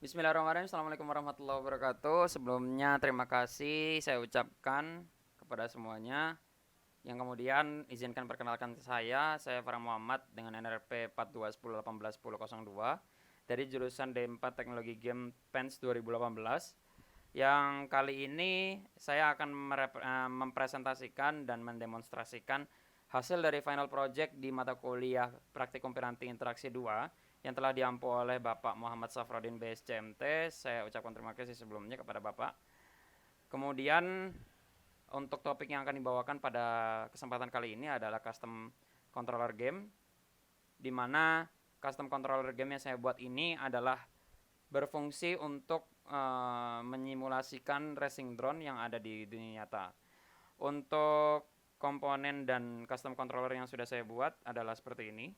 Bismillahirrahmanirrahim. Assalamualaikum warahmatullahi wabarakatuh. Sebelumnya terima kasih saya ucapkan kepada semuanya. Yang kemudian izinkan perkenalkan saya Farah Muhammad dengan NRP 4210181002 dari jurusan D4 Teknologi Game PENS 2018. Yang kali ini saya akan mempresentasikan dan mendemonstrasikan hasil dari final project di mata kuliah Praktikum Piranti Interaksi 2 yang telah diampu oleh Bapak Muhammad Safrodin BSCMT. Saya ucapkan terima kasih sebelumnya kepada Bapak. Kemudian untuk topik yang akan dibawakan pada kesempatan kali ini adalah custom controller game, di mana custom controller game yang saya buat ini adalah berfungsi untuk menyimulasikan racing drone yang ada di dunia nyata. Untuk komponen dan custom controller yang sudah saya buat adalah seperti ini.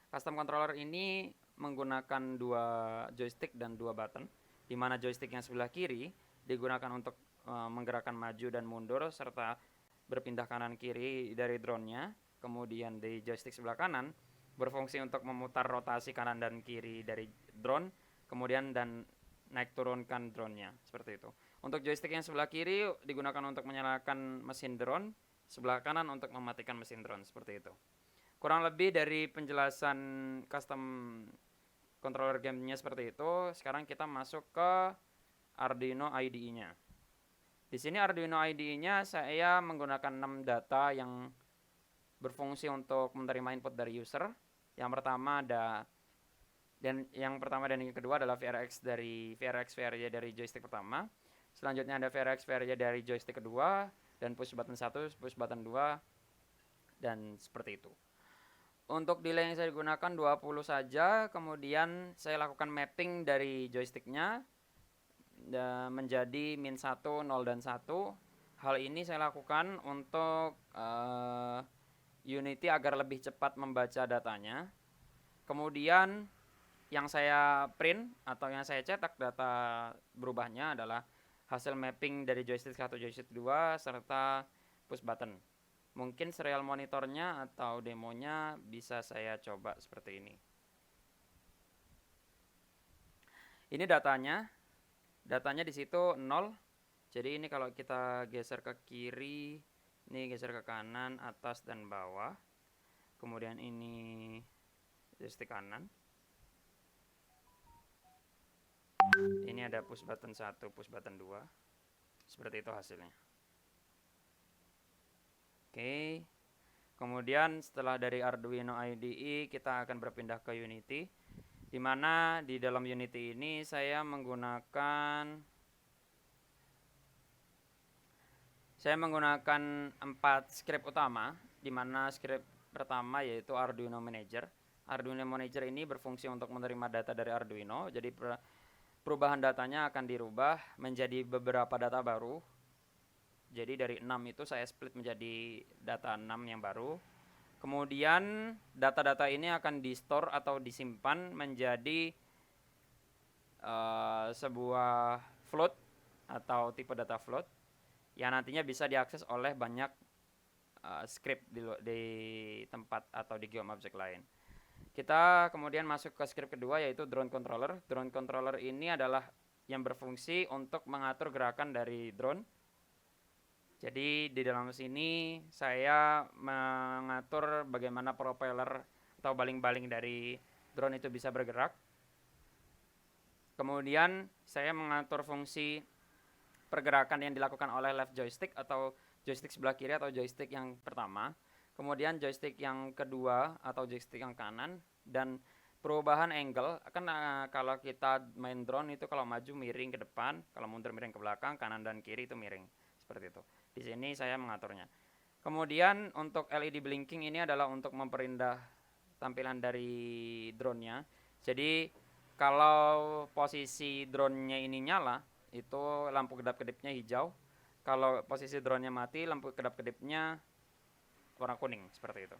Custom controller ini menggunakan dua joystick dan dua button, di mana joystick yang sebelah kiri digunakan untuk menggerakkan maju dan mundur serta berpindah kanan kiri dari drone-nya. Kemudian di joystick sebelah kanan berfungsi untuk memutar rotasi kanan dan kiri dari drone, kemudian dan naik turunkan drone-nya, seperti itu. Untuk joystick yang sebelah kiri digunakan untuk menyalakan mesin drone, sebelah kanan untuk mematikan mesin drone, seperti itu. Kurang lebih dari penjelasan custom controller gamenya seperti itu. Sekarang kita masuk ke Arduino IDE-nya. Di sini Arduino IDE-nya saya menggunakan 6 data yang berfungsi untuk menerima input dari user. Yang pertama dan yang kedua adalah VRX VRY dari joystick pertama. Selanjutnya ada VRX VRY dari joystick kedua dan push button 1, push button 2 dan seperti itu. Untuk delay yang saya gunakan 20 saja, kemudian saya lakukan mapping dari joysticknya menjadi min 1, 0, dan 1. Hal ini saya lakukan untuk Unity agar lebih cepat membaca datanya. Kemudian yang saya print atau yang saya cetak data berubahnya adalah hasil mapping dari joystick 1, joystick 2, serta push button. Mungkin serial monitornya atau demonya bisa saya coba seperti ini. Ini datanya. Datanya di situ 0. Jadi ini kalau kita geser ke kiri, ini geser ke kanan, atas dan bawah. Kemudian ini joystick kanan. Ini ada push button 1, push button 2. Seperti itu hasilnya. Oke. Kemudian setelah dari Arduino IDE kita akan berpindah ke Unity, di mana di dalam Unity ini saya menggunakan 4 script utama, di mana script pertama yaitu Arduino Manager. Arduino Manager ini berfungsi untuk menerima data dari Arduino. Jadi perubahan datanya akan dirubah menjadi beberapa data baru. Jadi dari 6 itu saya split menjadi data 6 yang baru. Kemudian data-data ini akan di-store atau disimpan menjadi sebuah float atau tipe data float yang nantinya bisa diakses oleh banyak script di tempat atau di GeoObject lain. Kita kemudian masuk ke script kedua yaitu drone controller. Drone controller ini adalah yang berfungsi untuk mengatur gerakan dari drone. Jadi di dalam sini saya mengatur bagaimana propeller atau baling-baling dari drone itu bisa bergerak. Kemudian saya mengatur fungsi pergerakan yang dilakukan oleh left joystick atau joystick sebelah kiri atau joystick yang pertama. Kemudian joystick yang kedua atau joystick yang kanan, dan perubahan angle kan kalau kita main drone itu kalau maju miring ke depan, kalau mundur miring ke belakang, kanan dan kiri itu miring, seperti itu. Di sini saya mengaturnya. Kemudian untuk LED blinking ini adalah untuk memperindah tampilan dari drone-nya. Jadi kalau posisi drone-nya ini nyala, itu lampu kedap-kedipnya hijau. Kalau posisi drone-nya mati, lampu kedap-kedipnya warna kuning, seperti itu.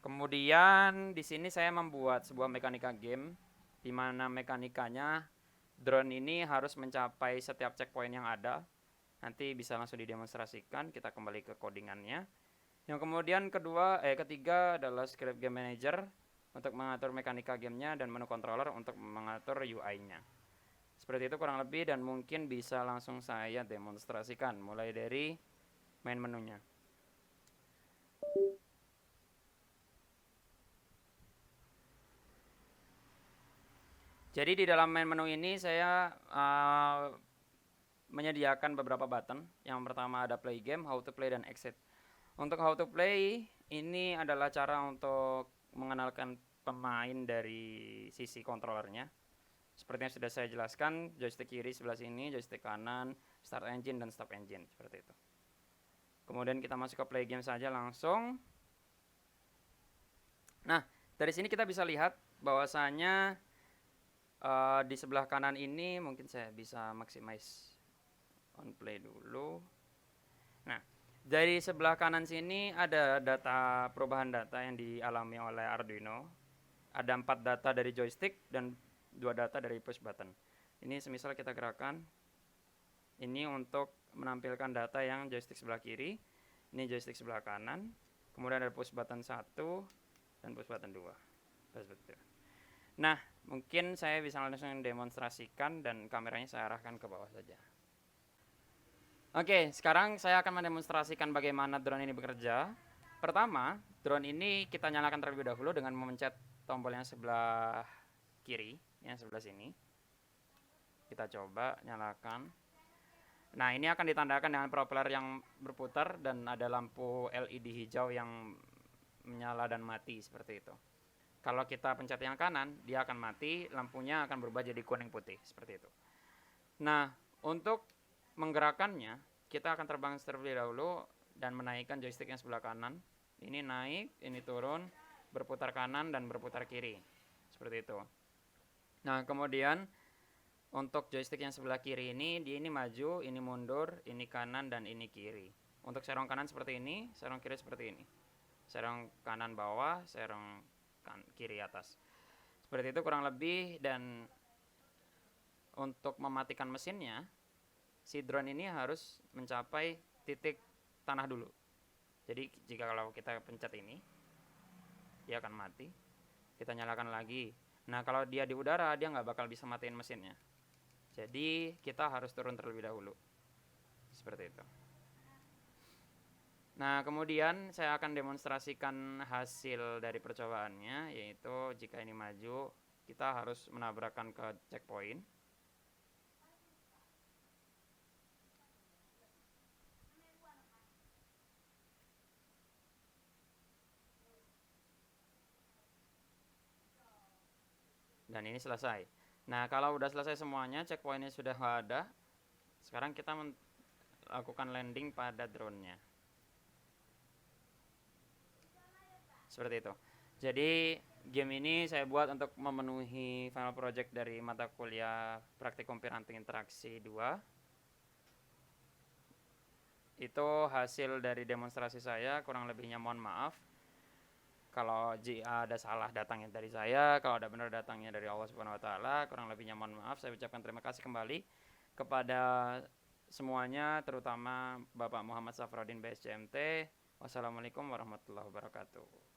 Kemudian di sini saya membuat sebuah mekanika game, di mana mekanikanya drone ini harus mencapai setiap checkpoint yang ada. Nanti bisa langsung didemonstrasikan. Kita kembali ke codingannya. Yang kemudian ketiga adalah script game manager. untuk mengatur mekanika gamenya, dan menu controller untuk mengatur UI-nya. Seperti itu kurang lebih, dan mungkin bisa langsung saya demonstrasikan mulai dari main menunya. Jadi di dalam main menu ini saya menyediakan beberapa button. Yang pertama ada play game, how to play, dan exit. Untuk how to play, ini adalah cara untuk mengenalkan pemain dari sisi controllernya. Seperti yang sudah saya jelaskan, joystick kiri sebelah sini, joystick kanan, start engine dan stop engine, seperti itu. Kemudian kita masuk ke play game saja langsung. Nah, dari sini kita bisa lihat bahwasanya di sebelah kanan ini mungkin saya bisa maximize on play dulu. Nah, dari sebelah kanan sini ada data perubahan data yang dialami oleh Arduino. Ada 4 data dari joystick dan 2 data dari push button. Ini semisal kita gerakan. Ini untuk menampilkan data yang joystick sebelah kiri. Ini joystick sebelah kanan. Kemudian ada push button 1 dan push button 2. Nah, mungkin saya bisa langsung demonstrasikan dan kameranya saya arahkan ke bawah saja. Oke, sekarang saya akan mendemonstrasikan bagaimana drone ini bekerja. Pertama, drone ini kita nyalakan terlebih dahulu dengan memencet tombol yang sebelah kiri, yang sebelah sini. Kita coba nyalakan. Nah, ini akan ditandakan dengan propeller yang berputar dan ada lampu LED hijau yang menyala dan mati seperti itu. Kalau kita pencet yang kanan, dia akan mati, lampunya akan berubah jadi kuning putih, seperti itu. Nah, untuk menggerakkannya, kita akan terbang terlebih dahulu dan menaikkan joystick yang sebelah kanan. Ini naik, ini turun, berputar kanan dan berputar kiri, seperti itu. Nah, kemudian untuk joystick yang sebelah kiri ini, dia ini maju, ini mundur, ini kanan, dan ini kiri. Untuk serong kanan seperti ini, serong kiri seperti ini. Serong kanan bawah, serong kiri atas. Seperti itu kurang lebih, dan untuk mematikan mesinnya, si drone ini harus mencapai titik tanah dulu. Jadi jika kalau kita pencet ini, dia akan mati. Kita nyalakan lagi. Nah, kalau dia di udara, dia nggak bakal bisa matiin mesinnya. Jadi kita harus turun terlebih dahulu. Seperti itu. Nah, kemudian saya akan demonstrasikan hasil dari percobaannya, yaitu jika ini maju, kita harus menabrakkan ke checkpoint. Dan ini selesai. Nah, kalau udah selesai semuanya, checkpointnya sudah ada. Sekarang kita melakukan landing pada drone-nya. Seperti itu. Jadi game ini saya buat untuk memenuhi final project dari mata kuliah Praktikum Piranti Interaksi 2. Itu hasil dari demonstrasi saya, kurang lebihnya mohon maaf. Kalau ada salah datangnya dari saya, kalau ada benar datangnya dari Allah Subhanahu wa taala, kurang lebihnya mohon maaf. Saya ucapkan terima kasih kembali kepada semuanya, terutama Bapak Muhammad Safraudin BSCMT. Wassalamualaikum warahmatullahi wabarakatuh.